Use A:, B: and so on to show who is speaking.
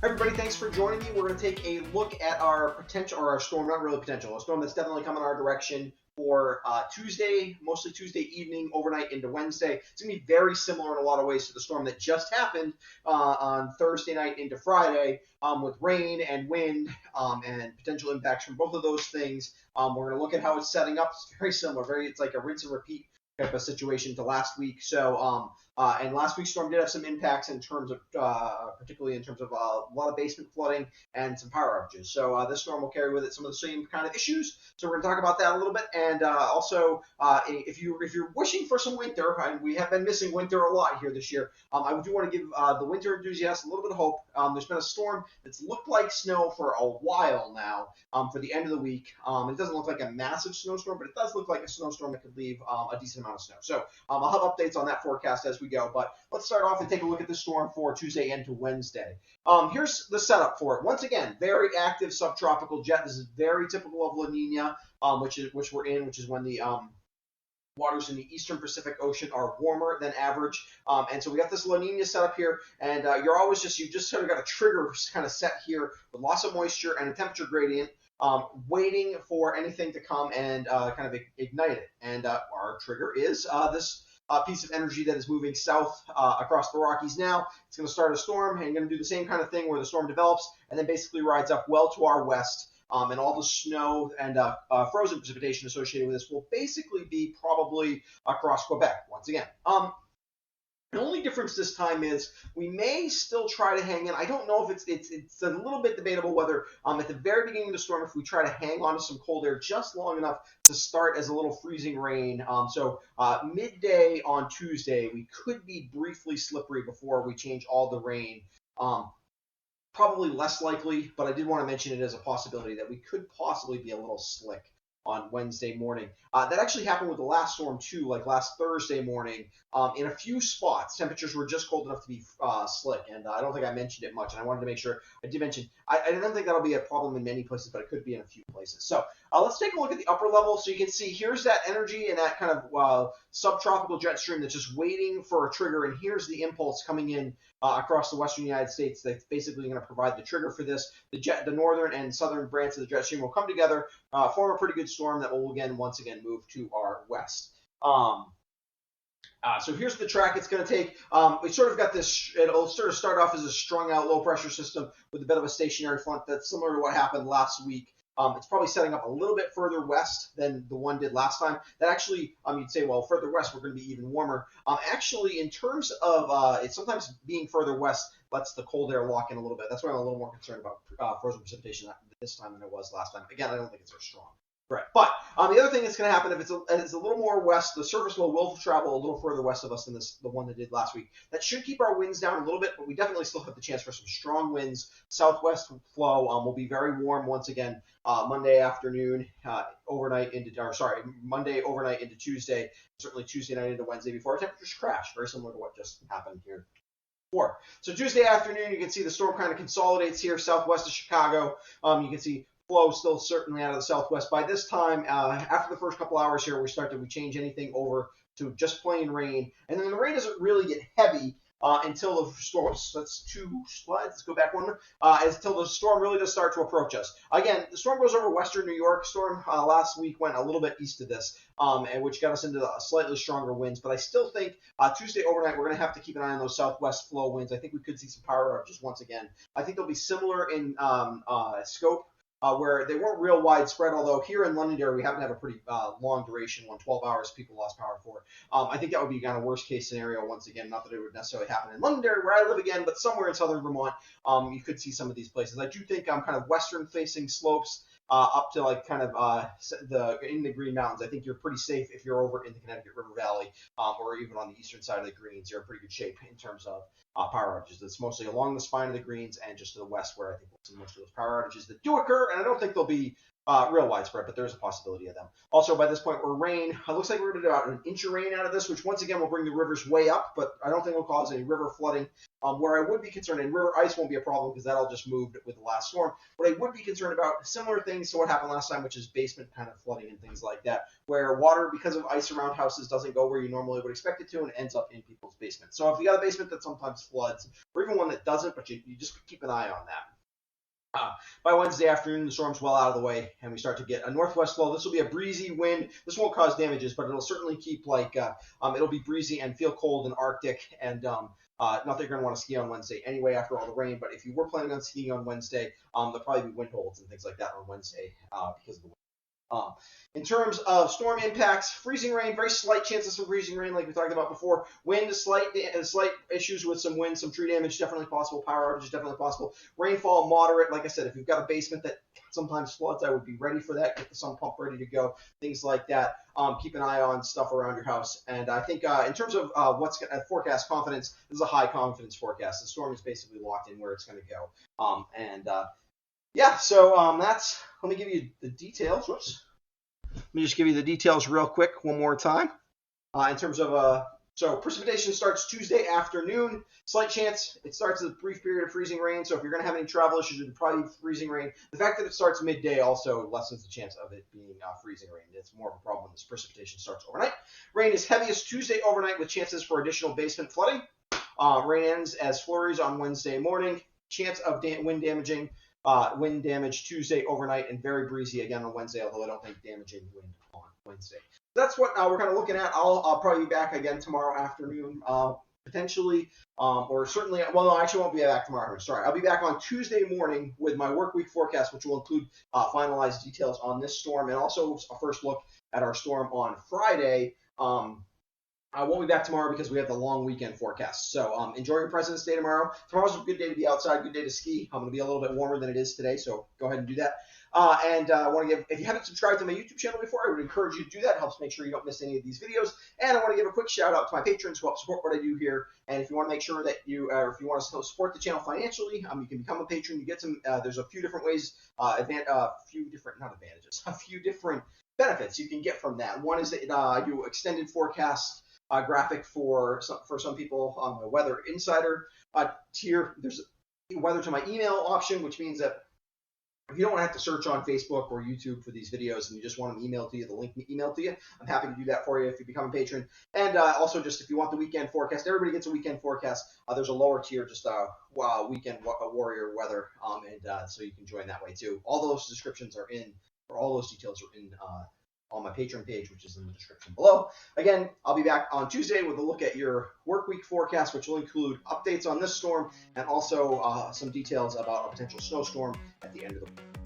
A: Hi everybody, thanks for joining me. We're going to take a look at our potential, or our storm, not really potential, a storm that's definitely coming our direction for Tuesday, mostly Tuesday evening, overnight into Wednesday. It's going to be very similar in a lot of ways to the storm that just happened on Thursday night into Friday, with rain and wind and potential impacts from both of those things. We're going to look at how it's setting up. It's very similar, it's like a rinse and repeat type of situation to last week. And last week's storm did have some impacts in terms of, particularly in terms of a lot of basement flooding and some power outages. So this storm will carry with it some of the same kind of issues. So we're going to talk about that a little bit. And also, if you're wishing for some winter, and we have been missing winter a lot here this year, I do want to give the winter enthusiasts a little bit of hope. There's been a storm that's looked like snow for a while now for the end of the week. It doesn't look like a massive snowstorm, but it does look like a snowstorm that could leave a decent amount of snow. So I'll have updates on that forecast as we go, but let's start off and take a look at the storm for Tuesday into Wednesday. Here's the setup for it. Once again, very active subtropical jet. This is very typical of La Nina, which is when the waters in the eastern Pacific Ocean are warmer than average. And so we got this La Nina setup here, and you just sort of got a trigger kind of set here with lots of moisture and a temperature gradient, waiting for anything to come and kind of ignite it. And our trigger is this piece of energy that is moving south across the Rockies now. It's going to start a storm and going to do the same kind of thing where the storm develops and then basically rides up well to our west. And all the snow and frozen precipitation associated with this will basically be probably across Quebec once again. The only difference this time is we may still try to hang in. I don't know if it's a little bit debatable whether at the very beginning of the storm, if we try to hang on to some cold air just long enough to start as a little freezing rain. So midday on Tuesday, we could be briefly slippery before we change all the rain. Probably less likely, but I did want to mention it as a possibility that we could possibly be a little slick on Wednesday morning. That actually happened with the last storm too, like last Thursday morning. In a few spots, temperatures were just cold enough to be slick, and I don't think I mentioned it much, and I wanted to make sure I did mention. I don't think that'll be a problem in many places, but it could be in a few places. So let's take a look at the upper level. So you can see here's that energy and that kind of subtropical jet stream that's just waiting for a trigger, and here's the impulse coming in across the western United States that's basically going to provide the trigger for this. The northern and southern branch of the jet stream will come together, form a pretty good storm that will once again move to our west. So here's the track it's going to take. We sort of got this, it'll sort of start off as a strung out low pressure system with a bit of a stationary front that's similar to what happened last week. It's probably setting up a little bit further west than the one did last time. That actually, you'd say, well, further west, we're going to be even warmer. Actually, in terms of it's sometimes being further west lets the cold air lock in a little bit. That's why I'm a little more concerned about frozen precipitation this time than it was last time. Again, I don't think it's as strong. Right. But the other thing that's going to happen, if it's a little more west, the surface low will travel a little further west of us than the one that did last week. That should keep our winds down a little bit, but we definitely still have the chance for some strong winds. Southwest flow will be very warm once again Monday afternoon, Monday overnight into Tuesday, certainly Tuesday night into Wednesday before our temperatures crash, very similar to what just happened here. So Tuesday afternoon, you can see the storm kind of consolidates here southwest of Chicago. You can see flow still certainly out of the southwest. By this time, after the first couple hours here, we change anything over to just plain rain. And then the rain doesn't really get heavy until the storm, that's 2 slides, let's go back one, until the storm really does start to approach us. Again, the storm goes over western New York. Storm last week went a little bit east of this, and which got us into slightly stronger winds. But I still think Tuesday overnight, we're going to have to keep an eye on those southwest flow winds. I think we could see some power outages once again. I think they'll be similar in scope, where they weren't real widespread, although here in Londonderry we happen to have a pretty long duration one, 12 hours people lost power for. I think that would be kind of worst case scenario once again, not that it would necessarily happen in Londonderry where I live again, but somewhere in southern Vermont, you could see some of these places. I do think kind of western facing slopes up to like kind of in the Green Mountains. I think you're pretty safe if you're over in the Connecticut River Valley or even on the eastern side of the Greens. You're in pretty good shape in terms of power outages. It's mostly along the spine of the Greens and just to the west where I think we'll see most of those power outages that do occur, and I don't think they'll be real widespread, but there's a possibility of them. Also, by this point, rain. It looks like we're going to do about an inch of rain out of this, which once again will bring the rivers way up, but I don't think will cause any river flooding. Where I would be concerned, and river ice won't be a problem because that'll just move with the last storm. What I would be concerned about, similar things to what happened last time, which is basement kind of flooding and things like that, where water, because of ice around houses, doesn't go where you normally would expect it to and ends up in people's basements. So if you got a basement that sometimes floods, or even one that doesn't, but you just keep an eye on that. By Wednesday afternoon, the storm's well out of the way, and we start to get a northwest flow. This will be a breezy wind. This won't cause damages, but it'll certainly keep it'll be breezy and feel cold and Arctic, and not that you're going to want to ski on Wednesday anyway after all the rain, but if you were planning on skiing on Wednesday, there'll probably be wind holds and things like that on Wednesday because of the wind. In terms of storm impacts, freezing rain, very slight chances for freezing rain, like we talked about before. Wind, slight issues with some wind, some tree damage, definitely possible. Power outages, definitely possible. Rainfall, moderate. Like I said, if you've got a basement that sometimes floods, I would be ready for that. Get the sump pump ready to go, things like that. Keep an eye on stuff around your house. And I think in terms of what's forecast confidence, this is a high confidence forecast. The storm is basically locked in where it's going to go. Yeah, so that's, let me give you the details. Whoops. Let me just give you the details real quick one more time. In terms of, so precipitation starts Tuesday afternoon. Slight chance it starts with a brief period of freezing rain. So if you're going to have any travel issues, it'll probably be freezing rain. The fact that it starts midday also lessens the chance of it being freezing rain. It's more of a problem when this precipitation starts overnight. Rain is heaviest Tuesday overnight with chances for additional basement flooding. Rain ends as flurries on Wednesday morning. Chance of wind damage Tuesday overnight and very breezy again on Wednesday, although I don't think damaging wind on Wednesday. That's what we're kind of looking at. I'll probably be back again tomorrow afternoon, potentially, or certainly, well, no, I actually won't be back tomorrow. Sorry, I'll be back on Tuesday morning with my work week forecast, which will include finalized details on this storm and also a first look at our storm on Friday. I won't be back tomorrow because we have the long weekend forecast. So enjoy your President's Day tomorrow. Tomorrow's a good day to be outside, good day to ski. I'm going to be a little bit warmer than it is today, so go ahead and do that. And I want to give, if you haven't subscribed to my YouTube channel before, I would encourage you to do that. It helps make sure you don't miss any of these videos. And I want to give a quick shout out to my patrons who help support what I do here. And if you want to make sure that you, if you want to support the channel financially, you can become a patron. You get some, there's a few different ways, a few different benefits you can get from that. One is that I do extended forecast graphic for some people on the Weather Insider tier. There's weather to my email option, which means that if you don't want to have to search on Facebook or YouTube for these videos and you just want them emailed to you, the link emailed to you, I'm happy to do that for you if you become a patron. And also just if you want the weekend forecast, everybody gets a weekend forecast. There's a lower tier, just weekend warrior weather, and so you can join that way too. All those descriptions are in, or all those details are in on my Patreon page, which is in the description below. Again, I'll be back on Tuesday with a look at your work week forecast, which will include updates on this storm and also some details about a potential snowstorm at the end of the week.